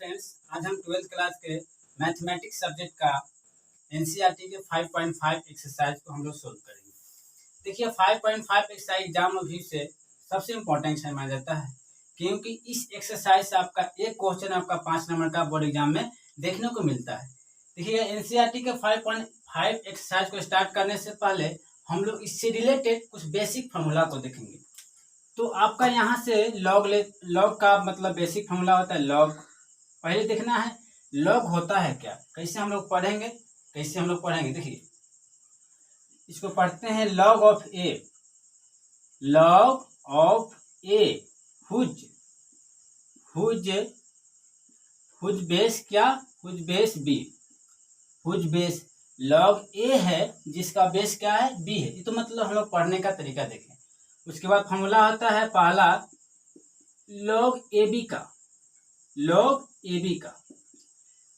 Friends, आज हम 12th class के मैथमेटिक्स सब्जेक्ट का एनसीईआरटी के 5.5 एक्सरसाइज को हम लोग सोल्व करेंगे। देखिए 5.5 एक्सरसाइज एग्जाम में भी से सबसे इम्पोर्टेंट माना जाता है, क्योंकि इस एक्सरसाइज से आपका एक क्वेश्चन आपका 5 नंबर का बोर्ड एग्जाम में देखने को मिलता है। देखिए एनसीईआरटी के 5.5 एक्सरसाइज को स्टार्ट करने से पहले हम लोग इससे रिलेटेड कुछ बेसिक फार्मूला को देखेंगे। तो आपका यहाँ से लॉग का मतलब बेसिक फार्मूला होता है लॉग। पहले देखना है लॉग होता है क्या, कैसे हम लोग पढ़ेंगे। देखिए इसको पढ़ते हैं log of a whose base क्या, whose base b. Whose base log a है जिसका बेस क्या है, बी है। ये तो मतलब हम लोग पढ़ने का तरीका देखें। उसके बाद फॉर्मूला होता है पहला लॉग ए बी का।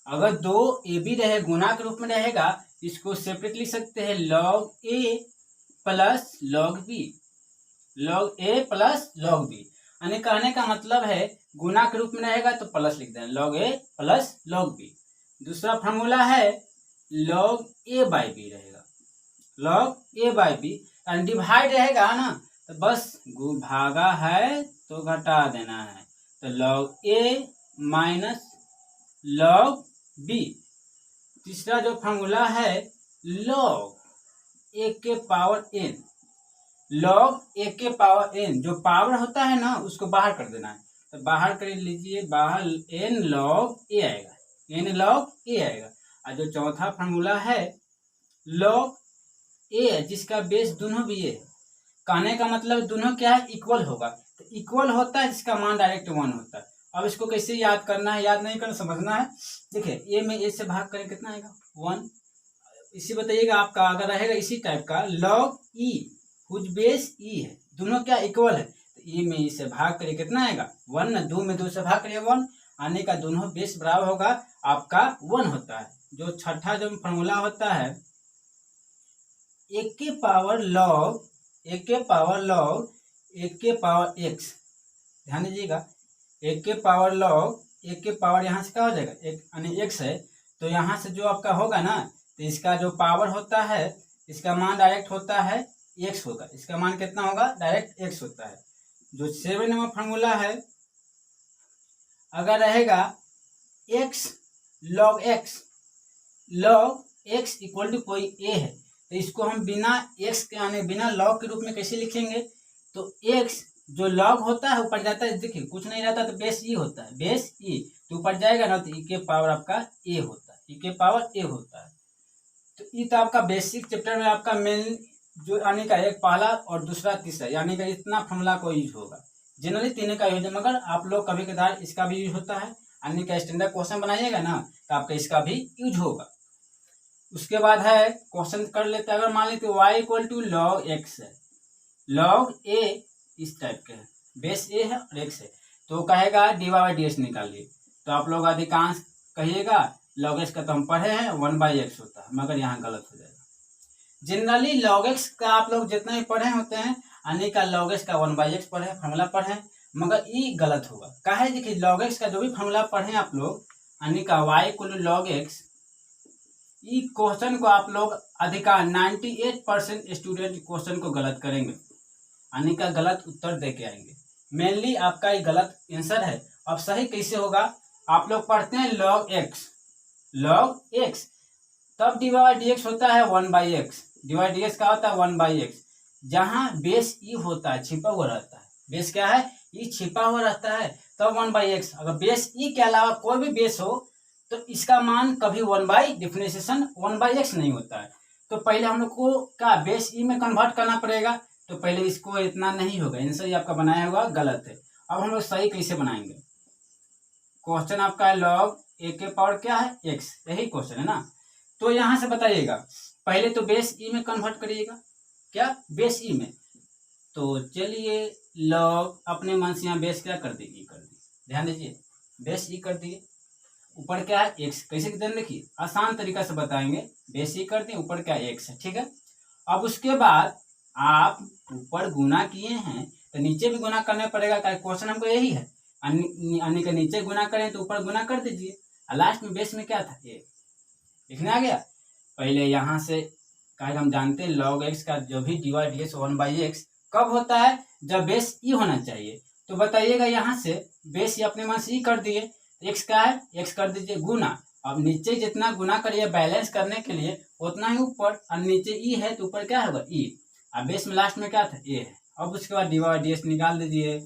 अगर दो ए बी रहे गुना के रूप में रहेगा, इसको सेपरेट लिख सकते हैं लॉग ए प्लस लॉग बी। यानी कहने का मतलब है गुना के रूप में रहेगा तो प्लस लिख देना लॉग ए प्लस लॉग बी। दूसरा फार्मूला है लॉग ए बाई बी रहेगा। लॉग ए बाई बी यानी डिवाइड रहेगा ना, तो बस भागा है तो घटा देना है, तो लॉग ए माइनस लॉग बी। तीसरा जो फार्मूला है लॉग ए के पावर एन। लॉग ए के पावर एन, जो पावर होता है ना उसको बाहर कर देना है, तो बाहर कर लीजिए, बाहर एन लॉग ए आएगा। और जो चौथा फार्मूला है लॉग ए जिसका बेस दोनों भी है। कहने का मतलब दोनों क्या है, इक्वल होगा। तो इक्वल होता है जिसका मान डायरेक्ट 1 होता है। अब इसको कैसे याद करना है, याद नहीं करना, समझना है। देखिए ए में ए से भाग करें कितना आएगा 1। इसी बताइएगा आपका अगर रहेगा इसी टाइप का लॉग ई हुज बेस ई है, दोनों क्या इक्वल है, तो ए में ए से भाग करिए कितना आएगा 1 ना, 2 में 2 से भाग करिए 1, आने का दोनों बेस बराबर होगा आपका 1 होता है। जो छठा जो फॉर्मूला होता है एक के पावर एक्स। ध्यान दीजिएगा एक के पावर यहाँ से क्या हो जाएगा, एक यानी एक्स है, तो यहाँ से जो आपका होगा ना, तो इसका जो पावर होता है इसका मान डायरेक्ट होता है एक्स होगा। इसका मान कितना होगा, डायरेक्ट एक्स होता है। जो 7 नंबर फॉर्मूला है अगर रहेगा x log x equal to कोई ए है, तो इसको हम बिना एक्स के यानी बिना लॉग के रूप में कैसे लिखेंगे, तो एक्स जो लॉग होता है ऊपर जाता है, देखिए कुछ नहीं रहता तो बेस ई होता है, बेस ई तो ऊपर जाएगा ना, तो ई के पावर आपका ए होता है। तो ये तो आपका बेसिक चैप्टर में आपका मेन जो यानी का एक पहला और दूसरा तीसरा यानी का इतना फॉर्मूला को यूज होगा। जनरली तीनों का यूज है, मगर आप लोग कभी कभार इसका भी यूज होता है। यानी का स्टैंडर्ड क्वेश्चन बनाइएगा ना, तो आपका इसका भी यूज होगा। उसके बाद है क्वेश्चन कर लेते हैं, अगर मान लेते y equal to log x है, लॉग ए इस टाइप के है, बेस ए है और एक्स है, तो कहेगा डी वाई डी एस निकालिए। तो आप लोग अधिकांश कहिएगा लॉग एक्स का तो हम पढ़े हैं 1/x होता है, मगर यहाँ गलत हो जाएगा। जनरली लॉग एक्स का आप लोग जितना भी पढ़े होते हैं यानी का लॉग एक्स का 1/x पढ़े, फॉर्मूला पढ़े, मगर ये गलत होगा। काहे, देखिए लॉग एक्स का जो भी फॉर्मूला पढ़े आप लोग यानी का y equal to log x, ये क्वेश्चन को आप लोग अधिकांश 98% स्टूडेंट क्वेश्चन को गलत करेंगे, यानी का गलत उत्तर दे के आएंगे। मेनली आपका ये गलत आंसर है। अब सही कैसे होगा, आप लोग पढ़ते हैं लॉग एक्स तब डी वाई डी एक्स होता है 1/x। D Y D x का होता है 1/x, जहाँ बेस ई होता है छिपा हुआ रहता है, बेस क्या है ई छिपा हुआ रहता है, तब 1/x। अगर बेस ई के अलावा कोई भी बेस हो तो इसका मान कभी 1/x नहीं होता है। तो पहले हम लोग को क्या बेस ई में कन्वर्ट करना पड़ेगा, तो पहले इसको इतना नहीं होगा, आंसर ये आपका बनाया होगा गलत है। अब हम लोग सही कैसे बनाएंगे, क्वेश्चन आपका है लॉग ए के पावर क्या है एक्स, यही क्वेश्चन है ना। तो यहाँ से बताइएगा पहले तो बेस ई में कन्वर्ट करिएगा, क्या बेस ई में, तो चलिए लॉग अपने मन से यहाँ बेस क्या कर दी, ध्यान दीजिए बेस ई कर दिए, ऊपर क्या है एक्स, कैसे ध्यान देखिए आसान तरीका से बताएंगे, बेस ई करते हैं ऊपर क्या एक्स है, ठीक है। अब उसके बाद आप ऊपर गुना किए हैं तो नीचे भी गुना करना पड़ेगा, क्वेश्चन हमको यही है, यानी कि नीचे गुना करें तो ऊपर गुना कर दीजिए, और लास्ट में बेस में क्या था ए, लिखने आ गया। पहले यहाँ से क्या हम जानते हैं log x का जो भी डिवाइड dx 1/x कब होता है, जब बेस ई होना चाहिए। तो बताइएगा यहाँ से बेस ये अपने मन से ई कर दिए, x का है x कर दीजिए गुना, अब नीचे जितना गुना करिए बैलेंस करने के लिए उतना ही ऊपर, और नीचे ई है तो ऊपर क्या होगा ई, अब बेस में लास्ट में क्या था ए है। अब उसके बाद डिवाइड dx निकाल दीजिए।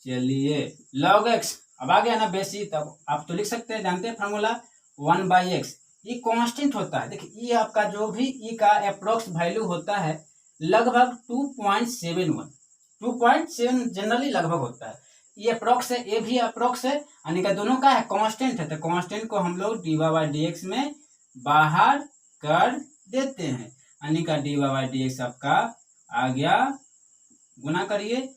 चलिए log x अब आ गया ना बेस ई, तब आप तो लिख सकते हैं, जानते हैं फार्मूला 1/x, ये कांस्टेंट होता है। देखिए ये आपका जो भी ई का अप्रोक्स वैल्यू होता है लगभग 2.71 जनरली लगभग होता है, ये अप्रोक्स है, ये भी अप्रोक्स है, यानी कि दोनों का है कांस्टेंट है, तो कांस्टेंट को हम लोग dy/dx में बाहर कर देते हैं, यानी कि dy/dx आपका आ गया, गुना करिए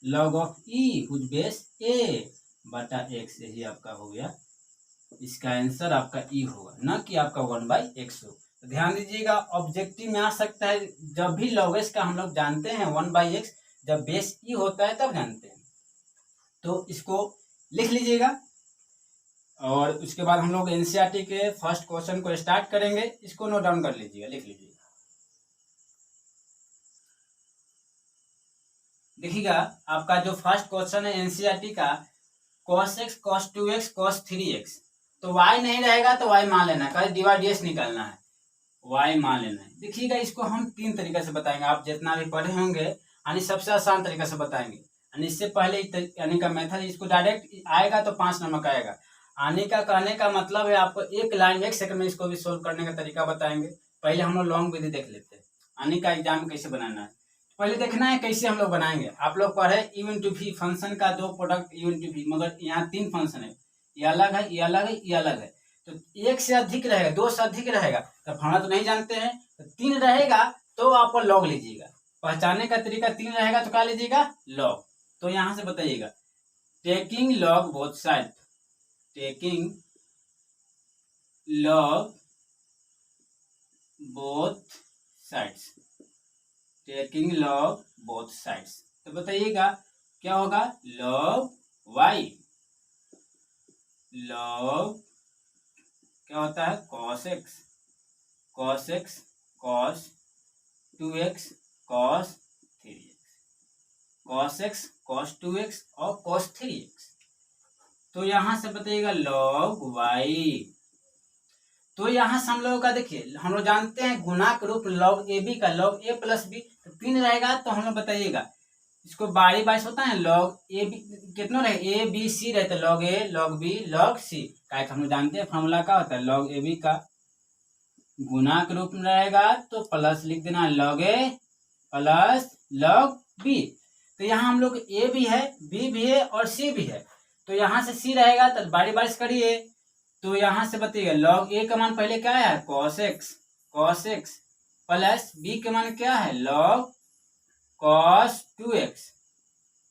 log of e whose base a बटा x, यही आपका हो गया, इसका आंसर आपका ई होगा, ना कि आपका 1/x हो। तो ध्यान दीजिएगा ऑब्जेक्टिव में आ सकता है, जब भी log x का हम लोग जानते हैं 1/x, जब बेस ई होता है तब जानते हैं, तो इसको लिख लीजिएगा। और उसके बाद हम लोग एनसीईआरटी के फर्स्ट क्वेश्चन को स्टार्ट करेंगे, इसको नोट डाउन कर लीजिएगा, लिख लीजिएगा। देखिएगा आपका जो फर्स्ट क्वेश्चन है एनसीईआरटी का, cos x cos 2x cos 3x, तो y नहीं रहेगा तो y मान लेना, कल डिवाइड dx निकालना है, y मान लेना है। देखिएगा इसको हम 3 तरीके से बताएंगे, आप जितना भी पढ़े होंगे, यानी सबसे आसान तरीके से बताएंगे, यानी इससे पहले यानी का मेथड, इसको डायरेक्ट आएगा तो 5 नंबर आएगा, आने का कहने का मतलब है आपको एक लाइन 1 सेकंड में इसको भी सोल्व करने का तरीका बताएंगे। पहले हम लोग लॉन्ग विधि देख लेते हैं, आने का एग्जाम कैसे बनाना है, पहले देखना है कैसे हम लोग बनाएंगे। आप लोग पढ़े u इंटू v फंक्शन का दो प्रोडक्ट u इंटू v, मगर यहाँ 3 फंक्शन है, ये अलग है, ये अलग है, ये अलग है, तो एक से अधिक रहेगा, 2 से अधिक रहेगा, तो फॉर्मूला तो नहीं जानते हैं, तो 3 रहेगा तो आप लॉग लीजिएगा, पहचानने का तरीका 3 रहेगा तो क्या लीजिएगा लॉग। तो यहाँ से बताइएगा taking log both side, taking log both sides, taking log both sides, तो बताइएगा क्या होगा log y, log क्या होता है cos x cos 2x cos 3x, cos x cos 2x और cos 3x, तो यहां से बताइएगा log y। तो यहाँ से हम लोगों का देखिए, हम लोग जानते हैं गुना के रूप log ab का log a प्लस b, तो 3 रहेगा, तो हम लोग बताइएगा इसको बारी बारी होता है log a b कितना रहे a b c रहता है, log a log b log c, का हम लोग जानते हैं फॉर्मूला क्या होता है, log ab का गुना के रूप में रहेगा तो प्लस लिख देना log a plus log b, तो यहाँ हम लोग a भी है b भी है और c भी है, तो यहाँ से c रहेगा, तो बारी बारी करिए। तो यहाँ से बताइएगा log a का मान पहले क्या है cos x प्लस b के मान क्या है log cos 2x,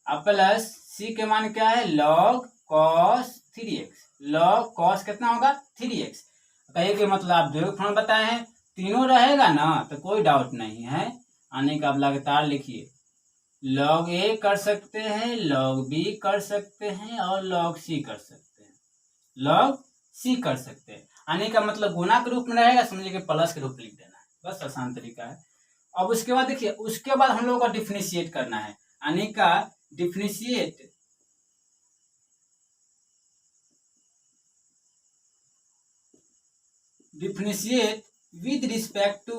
अब प्लस c के मान क्या है log cos 3x, log cos कितना होगा 3x। कहिए कि मतलब आप जो फॉर्म बताए हैं तीनों रहेगा ना, तो कोई डाउट नहीं है, आने का आप लगातार लिखिए, log a कर सकते हैं, log b कर सकते हैं और log c कर सकते हैं, log c कर सकते हैं, आने का मतलब गुना के रूप में रहेगा, समझिए कि प्लस के रूप में लिख देना है, बस आसान तरीका है। अब उसके बाद देखिए, उसके बाद हम लोगों को डिफरेंशिएट करना है, आने का differentiate with respect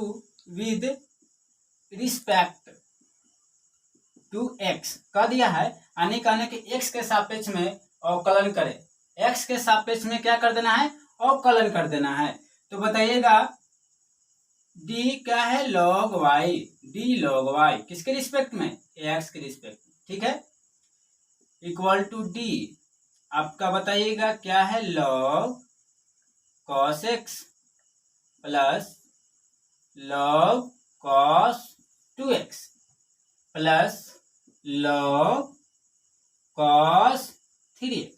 to x कर दिया है, आने का आने के x के सापेक्ष में अवकलन करें, x के सापेक्ष में क्या कर देना है अवकलन कर देना है। तो बताइएगा d क्या है log y, d log y किसके रिस्पेक्ट में x के रिस्पेक्ट में, ठीक है, इक्वल टू d आपका बताइएगा क्या है log cos x plus log cos 2x plus log cos 3x,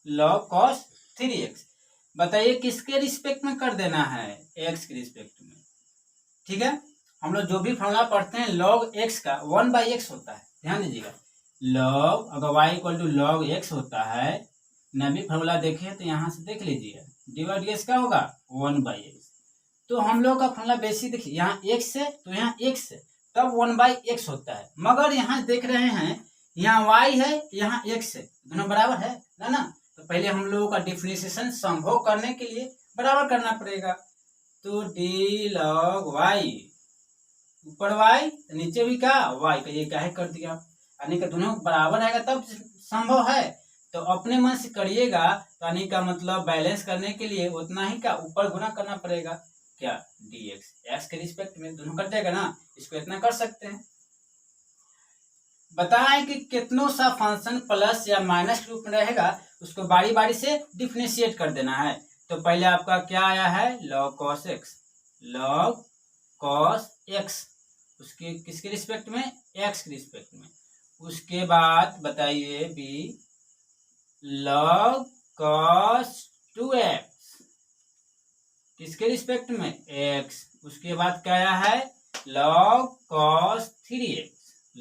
log cos 3x, बताइए किसके रिस्पेक्ट में कर देना है x के रिस्पेक्ट में, ठीक है। हम लोग जो भी फॉर्मूला पढ़ते हैं log x का 1/x होता है, ध्यान दीजिएगा लॉग, अगर y equal to log x होता है, नबी फॉर्मूला देखें तो यहाँ से देख लीजिए, डी बाई डी एक्स क्या होगा 1/x। तो हम लोग का फॉर्मूला बेसिक देखिए, यहाँ x है तो यहाँ x है, तब 1/x होता है। मगर यहाँ देख रहे हैं यहाँ y है यहाँ x है, दोनों बराबर है ना। तो पहले हम लोगों का डिफरेंशिएशन संभव करने के लिए बराबर करना पड़ेगा। तो डी लॉग y, ऊपर y नीचे भी क्या y का, ये क्या है कर दिया, यानी कि दोनों बराबर रहेगा तब संभव है। तो अपने मन से करिएगा, तो यानी का मतलब बैलेंस करने के लिए उतना ही का ऊपर गुना करना पड़ेगा, क्या dx, x के रिस्पेक्ट में दोनों कट जाएगा ना, इसको इतना कर सकते हैं। बताएं कि कितनों सा फंक्शन प्लस या माइनस के रूप में रहेगा, उसको बारी बारी से डिफरेंशिएट कर देना है। तो पहले आपका क्या आया है log cos x, log cos x, उसके किसके रिस्पेक्ट में, x के रिस्पेक्ट में। उसके बाद बताइए भी log cos 2x, किसके रिस्पेक्ट में, x। उसके बाद क्या आया है log cos 3x,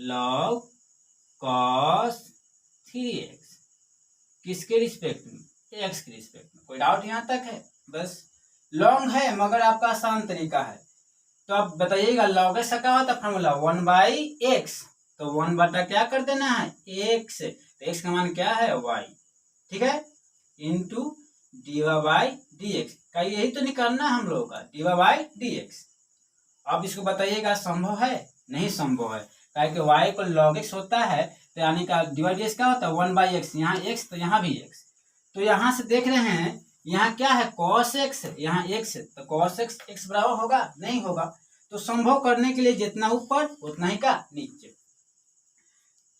log cos 3x, किसके रिस्पेक्ट में, x के रिस्पेक्ट में। कोई डाउट यहाँ तक है? बस लॉन्ग है मगर आपका आसान तरीका है। तो अब बताइएगा log x का क्या होता है फॉर्मूला 1/x, तो 1 बटा क्या कर देना है x, तो x का मान क्या है y, ठीक है, इंटू dy बाई dx का, यही तो निकालना है हम लोगों का dy बाई dx। अब इसको बताइएगा संभव है, नहीं संभव है, क्या कि y को log x होता है, तो यानी का dy dx क्या होता है 1/x, यहाँ x तो यहाँ भी x। तो यहाँ से देख रहे हैं यहाँ क्या है cos x है, यहाँ x है, तो cos x x बराबर होगा, नहीं होगा। तो संभव करने के लिए जितना ऊपर उतना ही का नीचे।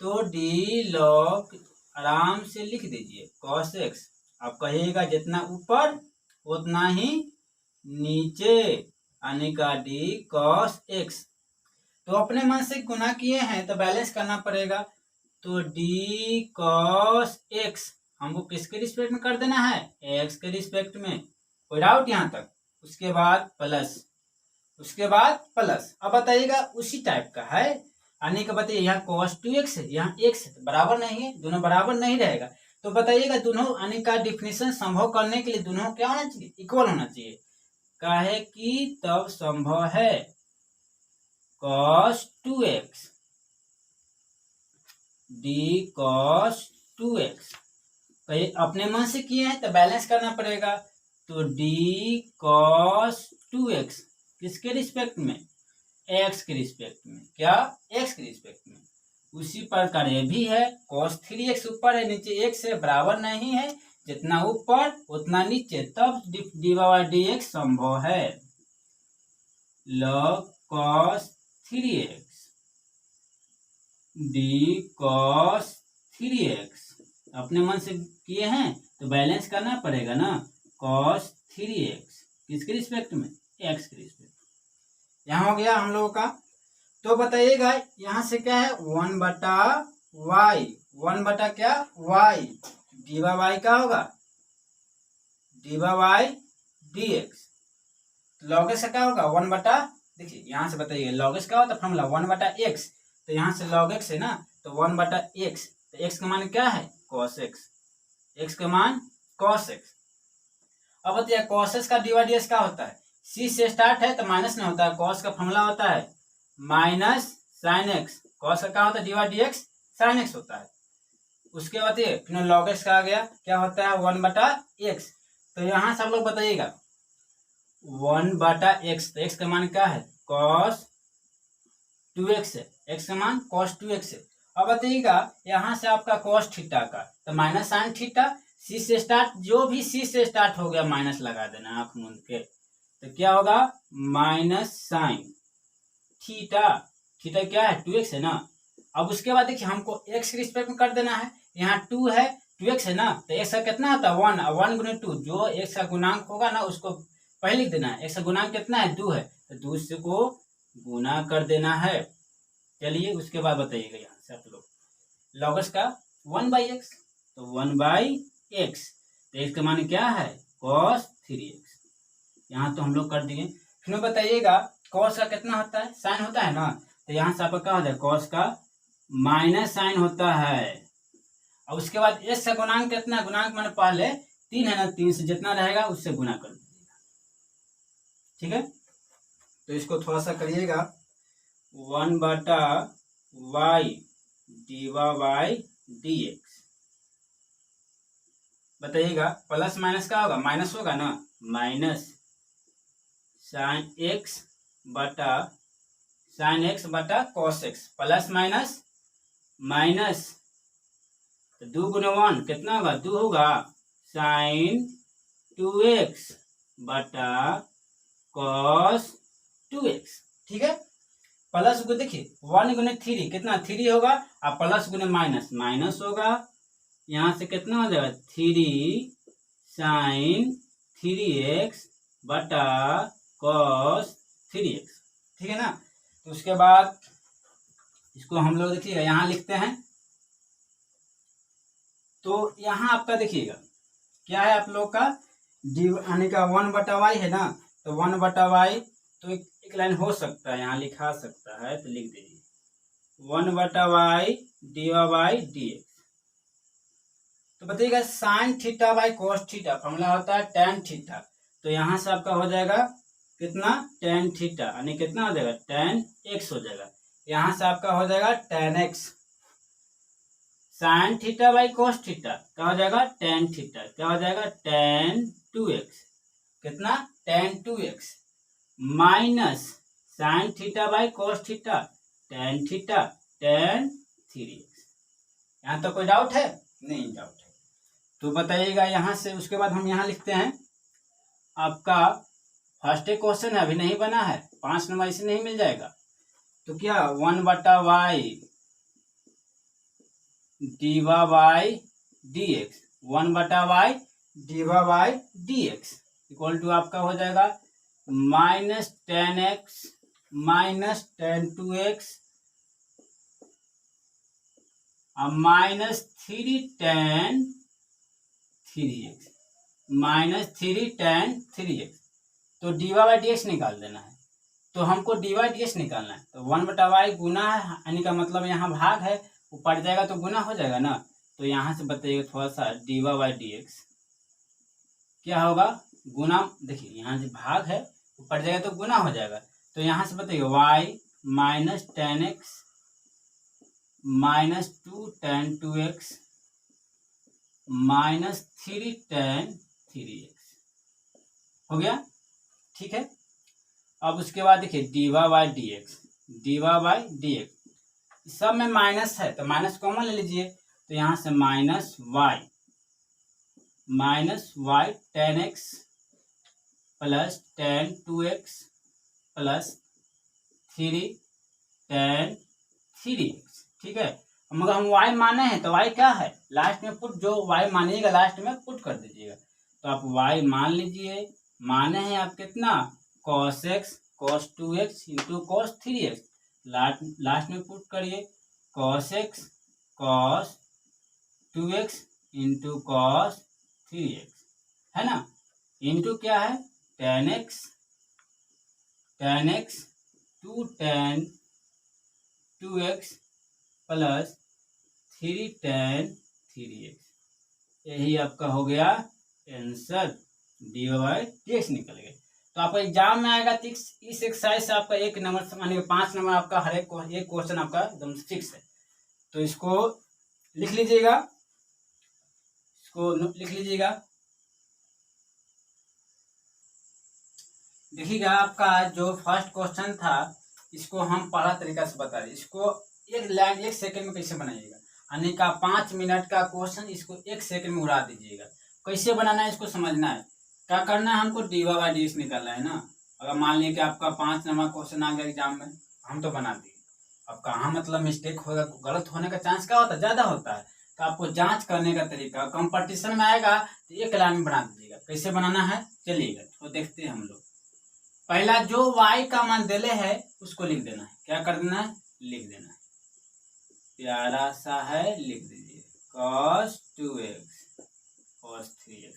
तो डी लॉग आराम से लिख दीजिए cos x, आप कहिएगा जितना ऊपर उतना ही नीचे, यानी का डी cos x। तो अपने मन से गुना किए हैं तो बैलेंस करना पड़ेगा। तो डी cos x हमको किसके रिस्पेक्ट में कर देना है, x के रिस्पेक्ट में। कोई डाउट यहाँ तक? उसके बाद प्लस, उसके बाद प्लस। अब बताइएगा उसी टाइप का है, यानी कि बताइए यहाँ cos 2x है, यहाँ x है, तो बराबर नहीं है, दोनों बराबर नहीं रहेगा। तो बताइएगा दोनों यानी का डिफिनेशन संभव करने के लिए दोनों क्या होना चाहिए, इक्वल होना चाहिए। काहे कि तब संभव है cos 2x d cos 2x, तो ये अपने मन से किए हैं तो बैलेंस करना पड़ेगा। तो d cos 2x किसके रिस्पेक्ट में, x के रिस्पेक्ट में, क्या x के रिस्पेक्ट में। उसी प्रकार ये भी है cos 3x ऊपर है नीचे x है, बराबर नहीं है, जितना ऊपर उतना नीचे, तब dy बाई dx संभव है। log cos 3x d cos 3x अपने मन से किए हैं तो बैलेंस करना पड़ेगा ना, cos 3x किसके रिस्पेक्ट में, x के रिस्पेक्ट। यहाँ हो गया हम लोगों का। तो बताइएगा यहाँ से क्या है 1 बटा y, 1 बटा क्या y, डी बाई क्या होगा D by dx। log x क्या होगा 1 बटा, देखिए यहाँ से बताइए log x क्या होता है फॉर्मूला 1 बटा x, तो यहाँ से log x है ना, तो 1 बटा x, तो x का मान क्या है cos x, x का मान cos x। अब बताइए cos x का डी बाई dx क्या होता है, c से स्टार्ट है तो माइनस नहीं होता है, cos का फॉर्मूला होता है माइनस साइन x, cos का क्या होता है d by dx sine x होता है। उसके बाद ये फिर log x का आ गया, क्या होता है 1 बटा x। तो यहाँ से आप लोग बताइएगा 1 बटा x, तो x का मान क्या है cos 2x है, x का मान cos 2x है। अब बताइएगा यहाँ से आपका cos थीटा का, तो माइनस साइन थीटा, c से स्टार्ट, जो भी c से स्टार्ट हो गया माइनस लगा देना आंख मूंद के, तो क्या होगा माइनस साइन थीटा, थीटा क्या है 2x है ना। अब उसके बाद देखिए हमको x के रिस्पेक्ट में कर देना है, यहाँ 2 है 2x है ना, तो x का कितना होता है 1, 1 गुने 2, जो x का गुणांक होगा ना उसको पहले लिख देना है। x का गुणांक कितना है 2 है, तो 2 से को गुना कर देना है। चलिए उसके बाद बताइएगा यहाँ से आप लोग log x का 1/x, तो 1/x, तो x का मान क्या है cos 3x, यहाँ तो हम लोग कर दिए। फिर बताइएगा cos का कितना होता है, साइन होता है ना, तो यहाँ से आपका क्या हो जाए cos का माइनस साइन होता है। और उसके बाद x का गुणांक कितना, गुणांक मैंने पहले 3 है ना, 3 से जितना रहेगा उससे गुना कर दीजिएगा। ठीक है, तो इसको थोड़ा सा करिएगा, 1/y dy dx। बताइएगा प्लस माइनस का होगा, माइनस होगा ना, माइनस साइन x बटा cos x, plus minus minus, तो 2 गुना 1 कितना होगा, 2 होगा, साइन 2x बटा कॉस 2x। ठीक है, प्लस को देखिए 1 गुने 3 कितना, 3 होगा, और प्लस गुने माइनस माइनस होगा, यहाँ से कितना हो जाएगा, 3 साइन 3x बटा कॉस 3x। ठीक है ना, तो उसके बाद इसको हम लोग देखिएगा यहाँ लिखते हैं। तो यहाँ आपका देखिएगा क्या है आप लोग का, डी यानी का 1/y है ना, तो 1/y तो एक लाइन हो सकता है, यहाँ लिखा सकता है, तो लिख दीजिए 1/y dy dx। तो बताइएगा sine theta by cos theta formula होता है टेन थीटा, तो यहाँ से आपका हो जाएगा कितना, टेन थीटा, यानी कितना हो जाएगा, टेन एक्स हो जाएगा। यहाँ से आपका हो जाएगा ten x, sign theta by cos theta क्या हो जाएगा, टेन थीटा, क्या हो जाएगा, टेन 2x, कितना, ten 2x, minus sign theta by cos theta, tan theta, ten 3x। यहाँ तो कोई डाउट है, नहीं डाउट है, तो बताइएगा यहाँ से। उसके बाद हम यहाँ लिखते हैं, आपका फर्स्ट क्वेश्चन है, अभी नहीं बना है, 5 नंबर इसे नहीं मिल जाएगा, तो क्या 1/y dy dx, 1/y dy dx equal to आपका हो जाएगा minus 10x minus 10 2x minus 3 tan 3x minus 3 tan 3x। तो dy dx निकाल देना है, तो हमको dy dx निकालना है, तो 1/y गुना है, यानी का मतलब यहाँ भाग है, वो पड़ जाएगा तो गुना हो जाएगा ना, तो यहाँ से बताइएगा थोड़ा सा dy dx क्या होगा, गुना, देखिए यहाँ से भाग है, वो पड़ जाएगा तो गुना हो जाएगा, तो यहाँ से बताइए y minus 10x minus 2 tan 2x minus 3 tan 3x हो गया। ठीक है, अब उसके बाद देखिए dy dx सब में माइनस है, तो माइनस कॉमन ले लीजिए, तो यहाँ से minus y tan x plus tan 2x plus 3 tan 3x। ठीक है, मगर हम y माने हैं, तो y क्या है, लास्ट में पुट, जो y मानिएगा लास्ट में पुट कर दीजिएगा, तो आप y मान लीजिए, माने हैं आप कितना, cos x cos 2x into cos 3x, last में पुट करिए cos x cos 2x into cos 3x, है ना, इंटू क्या है tan x 2 tan 2x plus 3 tan 3x, यही आपका हो गया आंसर, dy dx निकल गए। तो आपका एग्जाम में आएगा, इस एक्सरसाइज से आपका 1 नंबर मानिए 5 नंबर आपका हर एक क्वेश्चन आपका एकदम फिक्स है, तो इसको लिख लीजिएगा, देखिएगा आपका जो फर्स्ट क्वेश्चन था, इसको हम पहला तरीका से बता दें, इसको एक लाइन 1 सेकंड में कैसे बनाइएगा, यानी का 5 मिनट का क्वेश्चन इसको 1 सेकंड में उड़ा दीजिएगा। कैसे बनाना है इसको समझना है, क्या करना है, हमको dy dx निकालना है ना। अगर मान लीजिए कि आपका 5 नंबर क्वेश्चन आ गया एग्जाम में, हम तो बना दिए, अब कहाँ मतलब मिस्टेक होगा, गलत होने का चांस क्या होता है, ज़्यादा होता है, तो आपको जांच करने का तरीका, कंपटीशन में आएगा तो 1 लाइन में बना दीजिएगा। कैसे बनाना है चलिएगा, तो देखते हैं हम लोग। पहला जो y का मान दिले है उसको लिख देना है, क्या कर देना है, लिख देना है, प्यारा सा है, लिख दीजिए cos 2x cos 3x,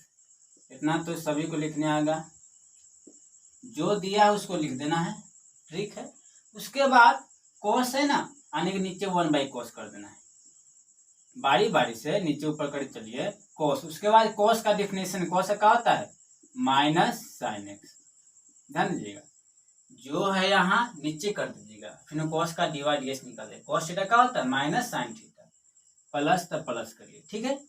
इतना तो सभी को लिखने आएगा, जो दिया है उसको लिख देना है, ठीक है। उसके बाद cos है ना, यानी कि नीचे 1/cos कर देना है, बारी बारी से नीचे ऊपर कर चलिए cos। उसके बाद cos का डिफिनेशन cos का क्या होता है माइनस साइन एक्स। ध्यान दीजिएगा जो है यहाँ नीचे कर दीजिएगा, फिर cos का डिवाइड एक्स निकाल दे। cos थीटा क्या होता है माइनस साइन थीटा, प्लस तब प्लस करिए, ठीक है।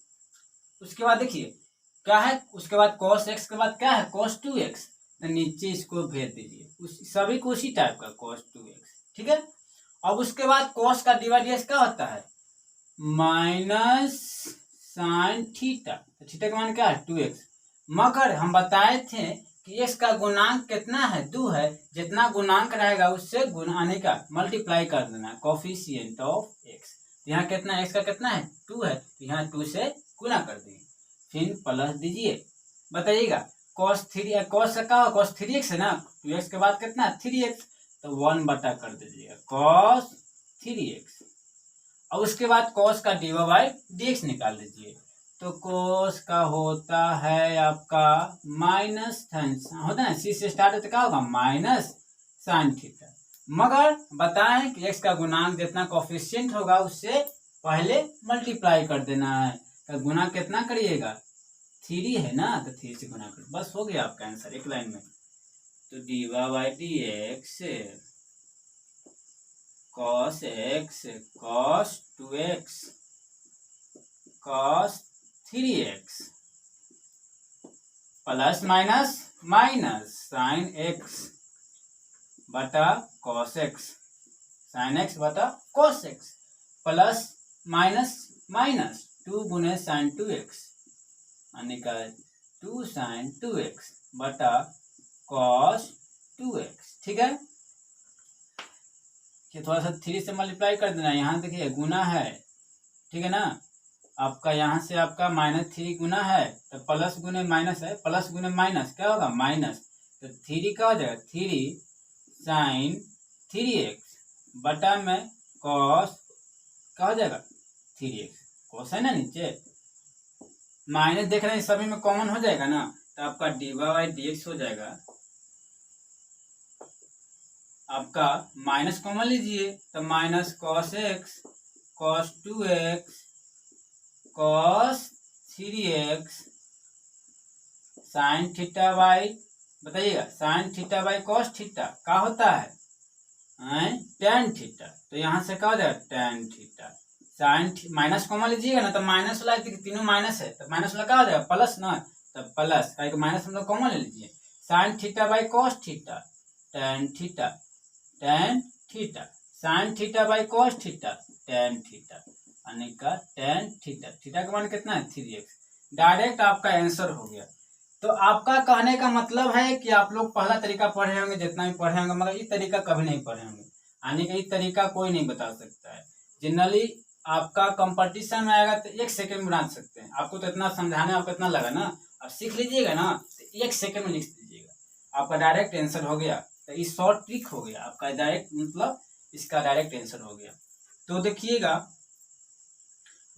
उसके बाद देखिए क्या है, उसके बाद cos x के बाद क्या है cos 2x, तो नीचे इसको भेज दीजिए, उस सभी को उसी टाइप का cos 2x, ठीक है। अब उसके बाद cos का डिवाइड एक्स क्या होता है माइनस साइन थीटा, तो थीटा का मान क्या है 2x। मगर हम बताए थे कि x का गुणांक कितना है 2 है, जितना गुणांक रहेगा उससे गुणाने का मल्टीप्लाई कर देना, कोफिशिएंट ऑफ x। यहाँ कितना x का कितना है 2 है, तो यहाँ 2 से गुना कर देंगे, फिर प्लस दीजिए। बताइएगा cos 3 का cos 3x है ना, 2x के बाद कितना 3x, तो 1 बटा कर दीजिएगा cos 3x। और उसके बाद cos का dx निकाल दीजिए, तो cos का होता है आपका माइनस होता है सी से स्टार्ट होता क्या होगा माइनस साइन थीटा। मगर बताएं कि x का गुणांक जितना कोफिशिएंट होगा उससे पहले मल्टीप्लाई कर देना है, तो गुना कितना करिएगा 3 है ना, तो 3 से गुना कर, बस हो गया आपका आंसर एक लाइन में। तो dy/dx cos x cos 2x cos 3x plus minus minus sine x बटा cos x, साइन x बटा cos x plus minus minus 2 गुने साइन 2x यानी का 2 साइन 2x बटा cos 2x, ठीक है। ये थोड़ा सा 3 से मल्टीप्लाई कर देना, यहाँ देखिए गुना है, ठीक है ना। आपका यहाँ से आपका -3 गुना है, तो प्लस गुने माइनस है, प्लस गुने माइनस क्या होगा माइनस, तो 3 का हो जाएगा 3 साइन 3x बटा में cos क्या हो जाएगा 3x, cos है ना नीचे, माइनस देख रहे हैं सभी में कॉमन हो जाएगा ना, तो आपका dy/dx हो जाएगा आपका माइनस कॉमन लीजिए, तो minus cos x cos 2x cos 3x sine theta by, बताइएगा sine theta by cos theta क्या होता है tan थीटा, तो यहाँ से क्या हो जाएगा tan theta. Sine minus common लीजिएगा ना, तो माइनस वाला तीनों माइनस है, तो माइनस वाला क्या हो जाएगा प्लस ना, तो प्लस का माइनस हम लोग कॉमन ले लीजिए, sign theta by cos theta tan theta tan theta, sign theta by cos theta tan theta यानी का tan थीटा, थीटा का मान कितना है 3x, डायरेक्ट आपका आंसर हो गया। तो आपका कहने का मतलब है कि आप लोग पहला तरीका पढ़े होंगे जितना भी पढ़े होंगे, मगर ये तरीका कभी नहीं पढ़े होंगे, यानी कि ये तरीका कोई नहीं बता सकता है। जनरली आपका कंपटीशन में आएगा तो 1 सेकंड में बना सकते हैं, आपको तो इतना समझाने आपको इतना लगा ना, अब सीख लीजिएगा ना तो 1 सेकंड में लिख दीजिएगा, आपका डायरेक्ट आंसर हो गया। तो ये शॉर्ट ट्रिक हो गया आपका, डायरेक्ट मतलब इसका डायरेक्ट आंसर हो गया। तो देखिएगा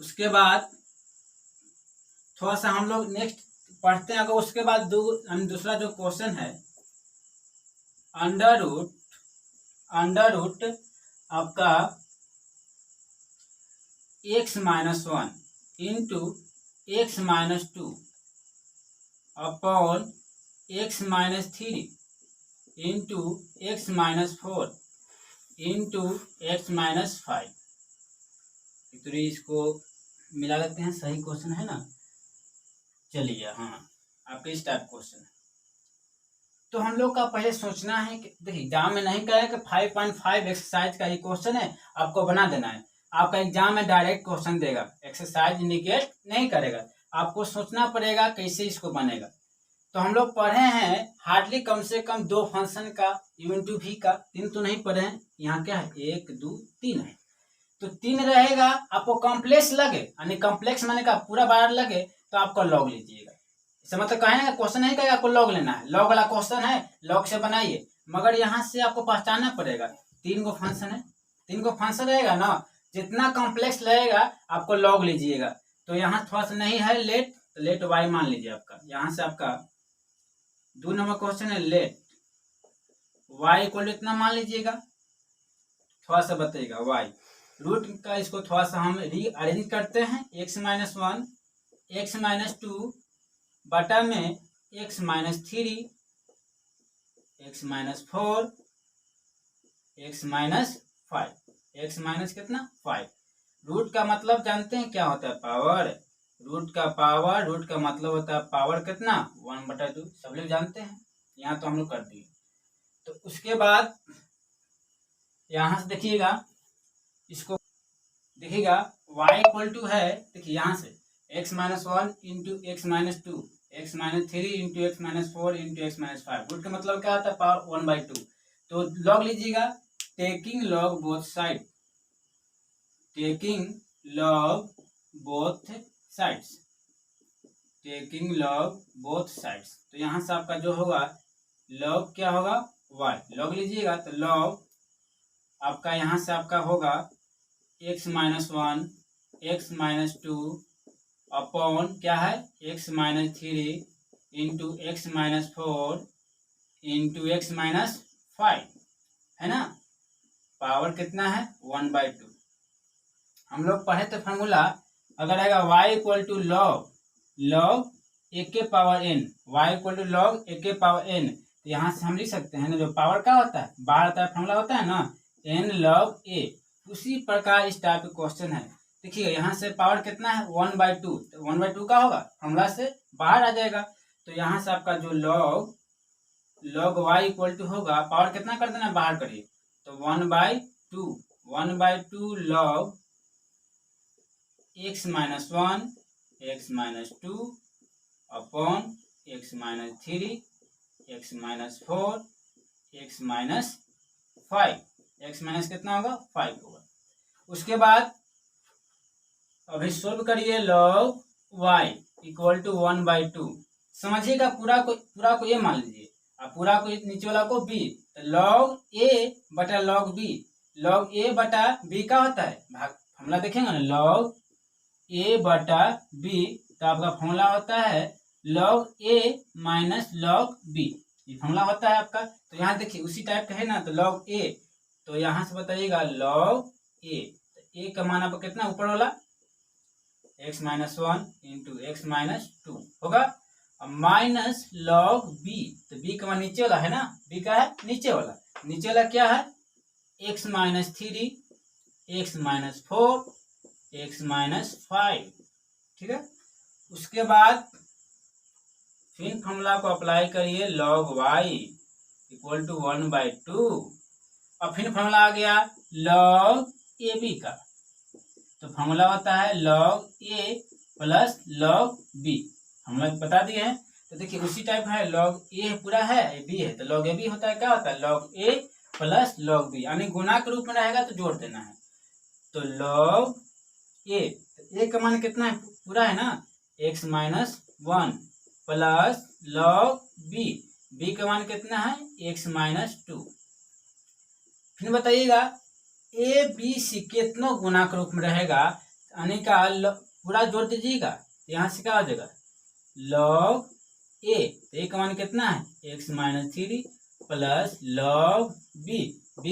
उसके बाद थोड़ा सा हम लोग नेक्स्ट पढ़ते हैं। अगर उसके बाद दूसरा जो क्वेश्चन है अंडर रूट आपका x-1 into x-2 upon x-3 into x-4 into x-5, तो इसको मिला लेते हैं, सही क्वेश्चन है ना। चलिए हाँ आपके इस टाइप क्वेश्चन है, तो हम लोग का पहले सोचना है कि देखिए एग्जाम में नहीं कहे कि 5.5 एक्सरसाइज का ही क्वेश्चन है आपको बना देना है, आपका एग्जाम में डायरेक्ट क्वेश्चन देगा, एक्सरसाइज इंडिकेट नहीं करेगा, आपको सोचना पड़ेगा कैसे इसको बनेगा। तो हम लोग पढ़े हैं हार्डली कम से कम 2 फंक्शन का, u v का 3 तो नहीं पढ़े हैं, यहाँ क्या है 1 2 3 है, तो 3 रहेगा। आपको कॉम्प्लेक्स लगे यानी कॉम्प्लेक्स माने का पूरा बार लगे तो आपका लॉग लीजिएगा, इससे मतलब कहेंगे क्वेश्चन नहीं कहेगा आपको लॉग लेना है, लॉग वाला क्वेश्चन है लॉग से बनाइए, मगर यहाँ से आपको पहचानना पड़ेगा 3 गो फंक्शन है, 3 गो फंक्शन रहेगा ना, जितना कॉम्प्लेक्स लगेगा आपको लॉग लीजिएगा। तो यहाँ थोड़ा सा नहीं है लेट, तो लेट वाई मान लीजिए आपका, यहाँ से आपका 2 नंबर क्वेश्चन है लेट वाई इक्वल इतना मान लीजिएगा, थोड़ा सा बताइएगा वाई रूट का इसको थोड़ा सा हम रीअरेंज करते हैं, x-1 x-2 बटा में x-3 x-4 x-5 x minus कितना 5। रूट का मतलब जानते हैं क्या होता है, पावर। रूट का मतलब होता है पावर कितना 1/2, सब लोग जानते हैं, यहाँ तो हम लोग कर दिए। तो उसके बाद यहाँ से देखिएगा, इसको देखिएगा y इक्वल टू है, देखिए यहाँ से x-1 into x-2 x-3 into x-4 into x-5। Root का मतलब क्या होता है पावर 1/2। तो लॉग लीजिएगा, taking log both side, taking log both sides, taking log both sides. तो यहाँ से आपका जो होगा लॉग क्या होगा y, लॉग लीजिएगा तो लॉग आपका यहाँ से आपका होगा x-1 x-2 अपॉन क्या है x-3 into x-4 into x-5, है ना। पावर कितना है 1/2। हम लोग पढ़े थे फार्मूला, अगर आएगा y इक्वल टू लॉग एक के power n, y equal to log एक के पावर n, तो यहाँ से हम लिख सकते हैं ना, जो पावर क्या होता है बाहर आता है फार्मूला होता है ना n log a। उसी प्रकार इस टाइप का क्वेश्चन है, देखिए यहाँ से पावर कितना है 1/2, तो 1/2 का होगा फार्मूला से बाहर आ जाएगा। तो यहाँ से आपका जो लॉग y इक्वल टू होगा, पावर कितना कर देना बाहर करिए, तो 1/2 log x-1 x-2 upon x-3 x-4 x-5, x minus कितना होगा 5 होगा। उसके बाद अभी सोल्व करिए लॉग y इक्वल टू 1/2। समझिएगा पूरा को a मान लीजिए और पूरा को नीचे वाला को b, तो लॉग a बटा लॉग b, लॉग a बटा b का होता है भाग, फॉर्मूला देखेंगे ना लॉग a बटा b, तो आपका फॉर्मूला होता है log a minus log b, ये फॉर्मूला होता है आपका। तो यहाँ देखिए उसी टाइप का है ना, तो लॉग a, तो यहाँ से बताइएगा लॉग a, तो a का मान आपका कितना ऊपर वाला x-1 इंटू x-2 होगा, माइनस लॉग b, तो b का मान नीचे वाला है ना, b का है नीचे वाला क्या है x-3 x-4 x-5, ठीक है। उसके बाद फिर फॉर्मूला को अप्लाई करिए लॉग y इक्वल टू 1/2, और फिर फॉर्मूला आ गया लॉग ए बी का, तो फॉर्मूला होता है log a plus log b, हम लोग बता दिए हैं। तो देखिए उसी टाइप है, लॉग a पूरा है b है, तो लॉग ए बी होता है क्या होता है log a plus log b, यानी गुना के रूप में रहेगा तो जोड़ देना है। तो लॉग a का मान कितना है पूरा है ना x-1 प्लस लॉग b का मान कितना है x-2। फिर बताइएगा ए बी सी कितना गुना के रूप में रहेगा, यानी का पूरा जोड़ दीजिएगा, यहाँ से क्या हो जाएगा लॉग a का मान कितना है x-3 प्लस लॉग b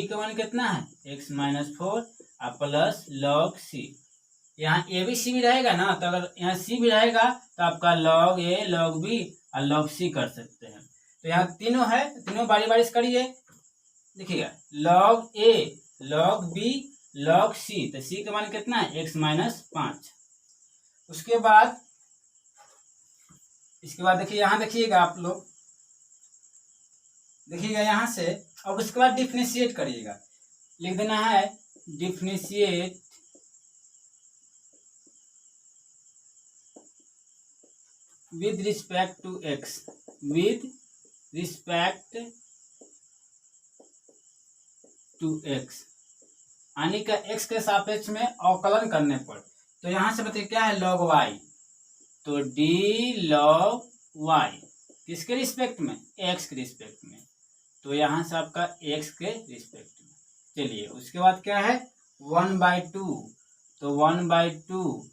का मान कितना है x-4 प्लस लॉग c। यहाँ ए बी सी भी रहेगा ना, तो अगर यहाँ सी भी रहेगा तो आपका लॉग a लॉग b और लॉग c कर सकते हैं। तो यहाँ तीनों है, तीनों बारी बारी से करिए, देखिएगा log a log b log c, तो c का मान कितना है x-5। उसके बाद इसके बाद देखिए यहाँ देखिएगा आप लोग, देखिएगा यहाँ से, अब उसके बाद डिफरेंशिएट करिएगा, लिख देना है differentiate with respect to x, with respect to x, यानी का x के सापेक्ष में अवकलन करने पर। तो यहाँ से बताइए क्या है लॉग y, तो d लॉग y किसके रिस्पेक्ट में x के रिस्पेक्ट में, तो यहाँ से आपका x के रिस्पेक्ट में। चलिए उसके बाद क्या है 1/2, तो 1/2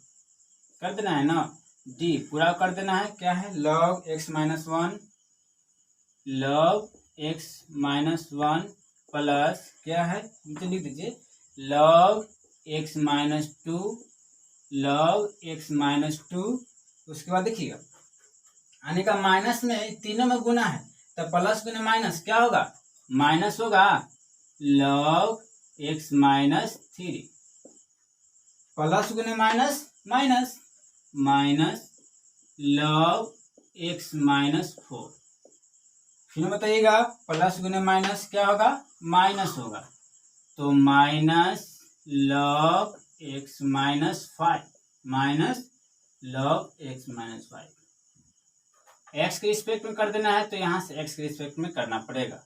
कर देना है ना, d पूरा कर देना है, क्या है log x-1 log x-1 plus क्या है नीचे लिख दीजिए log x minus two log x minus two. उसके बाद देखिएगा आने का माइनस में तीनों में गुना है तो प्लस गुना माइनस क्या होगा, माइनस होगा log x minus three. Plus गुना minus minus minus log x minus four. फिर बताइएगा प्लस गुना माइनस क्या होगा, माइनस होगा तो minus log x minus five, minus log x minus five. X के रिस्पेक्ट में कर देना है तो यहाँ से एक्स के रिस्पेक्ट में करना पड़ेगा।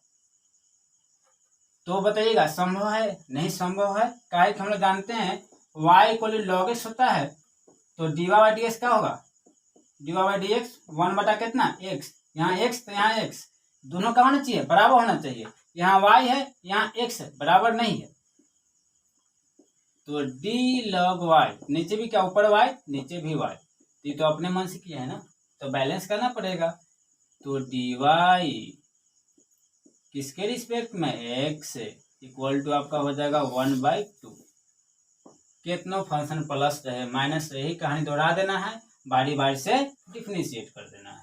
तो बताइएगा संभव है, नहीं संभव है, काहे कि हम लोग जानते हैं y इक्वल लॉग एक्स होता है तो d y by d x क्या होगा, d y by d x one बटा कितना एक्स, यहाँ एक्स तो यहाँ एक्स, दोनों का होना चाहिए बराबर होना चाहिए। यहाँ y है यहाँ x है, बराबर नहीं है तो d log y, नीचे भी क्या ऊपर y नीचे भी y, तो ये तो अपने मन से किया है ना तो बैलेंस करना पड़ेगा। तो dy किसके रिस्पेक्ट में, x इक्वल टू आपका हो जाएगा 1/2। कितना फंक्शन प्लस रहे माइनस रहे ही कहानी दोहरा देना है, बारी बारी से डिफरेंशिएट कर देना है।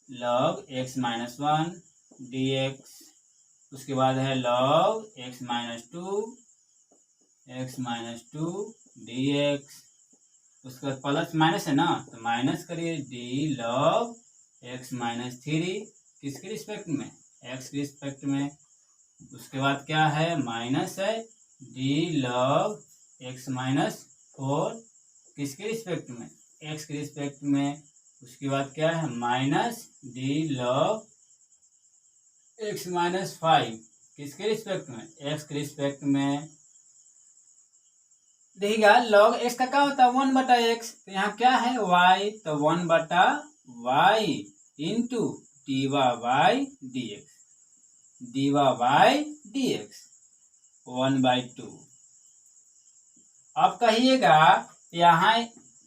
log x minus one dx, उसके बाद है log x minus two dx, उसके बाद प्लस माइनस है ना तो माइनस करिए d log x minus three किसके रिस्पेक्ट में, x के रिस्पेक्ट में। उसके बाद क्या है माइनस है d log x minus four किसके रिस्पेक्ट में, x के रिस्पेक्ट में। उसके बाद क्या है minus d log x minus five किसके रिस्पेक्ट में, x के रिस्पेक्ट में। देखिएगा log x का क्या होता है 1/x, तो यहाँ क्या है y तो 1/y into d y by d x, d y by d x 1/2। अब कहिएगा यहाँ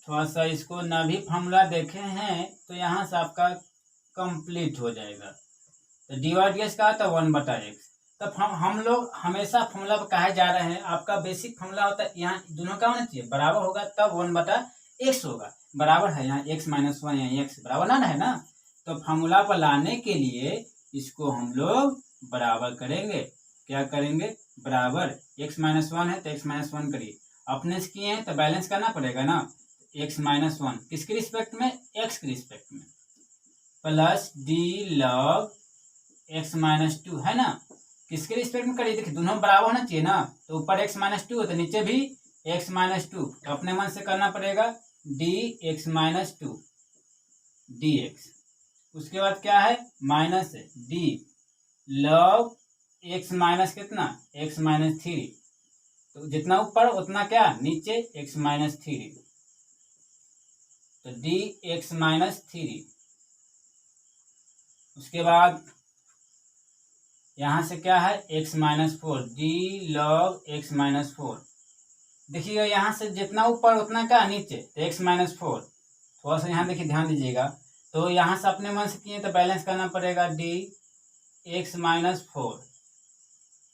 थोड़ा सा इसको न भी फॉर्मूला देखे हैं तो यहाँ से आपका कंप्लीट हो जाएगा। तो डी वाई डी एक्स का होता है 1/x, तब हम लोग हमेशा फॉर्मूला पर कहे जा रहे हैं, आपका बेसिक फॉर्मूला होता है यहाँ दोनों का होना चाहिए बराबर होगा तब 1/x होगा, बराबर है यहाँ x माइनस वन यहाँ x बराबर ना है ना। तो फॉर्मूला पर लाने के लिए इसको हम लोग बराबर करेंगे, क्या करेंगे बराबर, x माइनस वन है तो x माइनस वन करिए, अपने से किए हैं तो बैलेंस करना पड़ेगा ना, x माइनस वन किसके रिस्पेक्ट में, x के रिस्पेक्ट में, plus d log x minus two है ना किसके रिस्पेक्ट में करिए, देखिए दोनों बराबर होना चाहिए ना, तो ऊपर x माइनस टू है तो नीचे भी x माइनस टू, तो अपने मन से करना पड़ेगा dx माइनस टू dx। उसके बाद क्या है माइनस है d log x माइनस कितना, x माइनस थ्री, तो जितना ऊपर उतना क्या नीचे x माइनस थ्री, तो dx माइनस थ्री। उसके बाद यहाँ से क्या है x minus four, D log x minus four. देखिएगा यहाँ से जितना ऊपर उतना क्या नीचे, तो x माइनस फोर। थोड़ा सा यहाँ देखिए ध्यान दीजिएगा, तो यहाँ से अपने मन से किए तो बैलेंस करना पड़ेगा डी x माइनस फोर।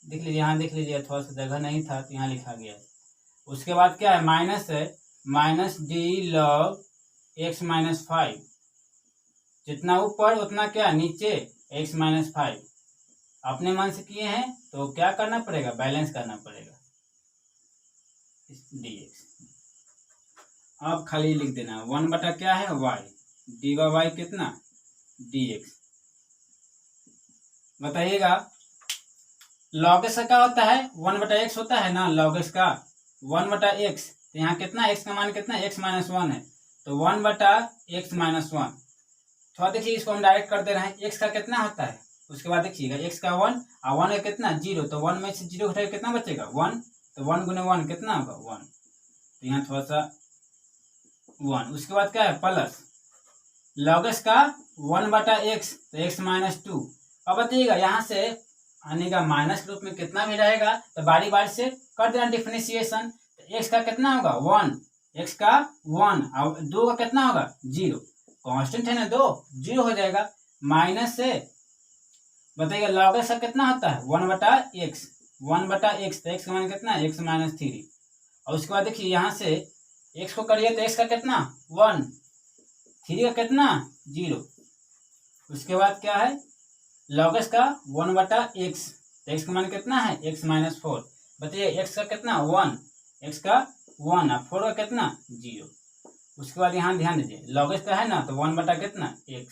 देख लीजिए यहाँ देख लीजिए, थोड़ा सा जगह नहीं था तो यहाँ लिखा गया। उसके बाद क्या है माइनस है minus D log x minus five, जितना ऊपर उतना क्या नीचे x माइनस फाइव। अपने मन से किए हैं तो क्या करना पड़ेगा, बैलेंस करना पड़ेगा dx। अब खाली लिख देना 1 क्या है y, डी वाई बाई कितना dx। बताइएगा log x का क्या होता है 1/x होता है ना, log x का 1/x, तो यहाँ कितना x का मान कितना x माइनस वन है, तो 1/x माइनस वन। थोड़ा देखिए इसको हम डायरेक्ट कर दे रहे हैं, x का कितना होता है, उसके बाद देखिएगा x का 1 और 1 का कितना 0, तो 1 में से 0 घटाए कितना बचेगा 1, तो 1 गुने 1 कितना होगा 1, तो यहाँ थोड़ा सा 1। उसके बाद क्या है प्लस log x का 1/x, तो x माइनस टू। अब बताइएगा यहाँ से आने का माइनस के रूप में कितना भी रहेगा तो बारी बारी से कर देना डिफरेंशिएशन। तो x का कितना होगा 1, x का 1 और 2 का कितना होगा 0, कांस्टेंट है ना 2, 0 हो जाएगा। माइनस से बताइएगा log x का कितना होता है 1/x, 1/x, तो x का मान कितना है, x माइनस 3। और उसके बाद देखिए यहाँ से x को करिए तो x का कितना 1, 3 का कितना 0। उसके बाद क्या है log x का 1/x, तो x का मान कितना है x माइनस 4। बताइए x का कितना 1, x का 1 और 4 का कितना 0। उसके बाद यहाँ ध्यान दीजिए log x का है ना, तो 1 कितना x,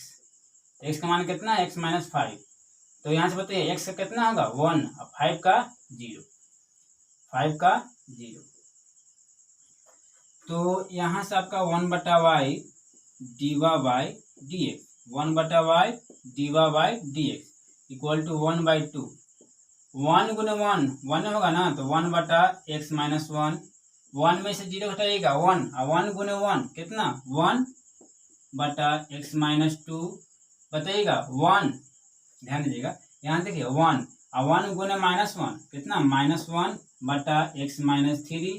तो x का मान कितना है x माइनस 5। तो यहाँ से बताइए x का कितना होगा 1 और 5 का 0, 5 का 0। तो यहाँ से आपका 1/y dवा बाई डी एक्स, 1/y dवा by d x equal to 1/2। 1 गुने 1 1 होगा ना, तो 1/x माइनस 1, 1 में से 0 घटाइएगा 1, और 1 गुने 1 कितना 1/x माइनस 2। बताइएगा 1, ध्यान दीजिएगा यहाँ देखिए 1 और 1 गुने -1 कितना -1/x माइनस 3,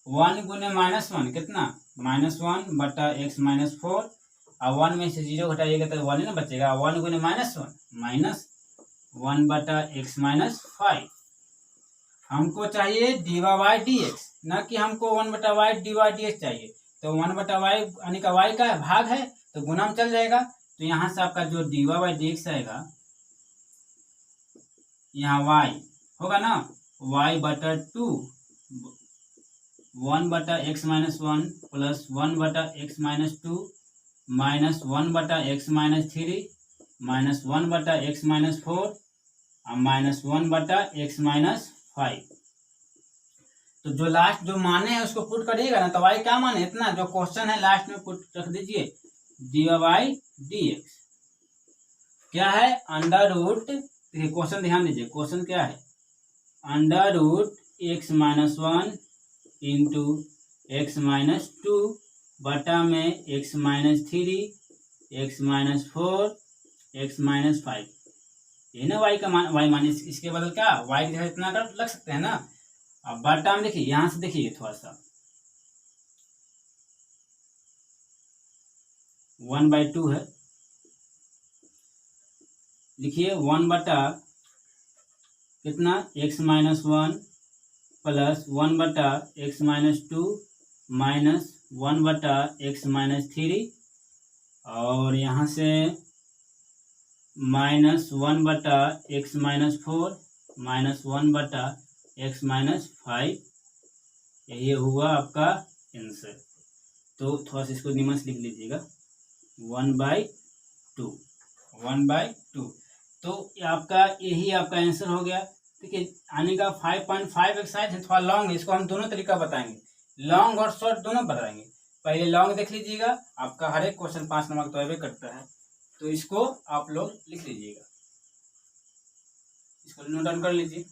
1 गुने -1 कितना -1/x माइनस 4, और 1 में से 0 घटाइएगा तो 1 ही ना बचेगा। 1 गुने -1 -1/x माइनस 5। हमको चाहिए dवा बाई डी एक्स, न कि हमको 1/y dवा डी एक्स चाहिए। तो 1/y यानी का y का भाग है तो गुना में चल जाएगा। तो यहाँ से आपका जो dवा बाई डी एक्स आएगा, यहाँ y होगा ना y/2 1/x minus 1 plus 1/x minus 2 minus 1/x minus 3 minus 1/x minus 4 और माइनस 1/x माइनस 5। तो जो लास्ट जो माने हैं उसको पुट करिएगा ना, तो y क्या माने इतना, जो क्वेश्चन है लास्ट में पुट रख दीजिए dवा बाई डी एक्स क्या है अंडर रूट। क्वेश्चन ध्यान दीजिए, क्वेश्चन क्या है under root x minus 1 into x minus 2 बटा में x minus 3 x minus 4 x minus 5। ये ना y का मान, y मान इसके बदल क्या y की जगह इतना कर लग सकते हैं ना। अब बटा में देखिए यहाँ से देखिए थोड़ा सा 1/2 है, लिखिए 1 बटा कितना x minus 1 plus 1/x minus 2 minus 1/x minus 3 और यहाँ से minus 1/x minus 4 minus 1/x minus 5। यही हुआ आपका आंसर। तो थोड़ा सा इसको निमन से लिख लीजिएगा 1/2 1/2। तो आपका यही आपका आंसर हो गया। ठीक है, आने का 5.5 एक्सरसाइज है, थोड़ा लॉन्ग है, इसको हम दोनों तरीका बताएंगे, लॉन्ग और शॉर्ट दोनों बताएंगे। पहले लॉन्ग देख लीजिएगा, आपका हर एक क्वेश्चन 5 नंबर तो अवे करता है, तो इसको आप लोग लिख लीजिएगा, इसको नोट डाउन कर लीजिए।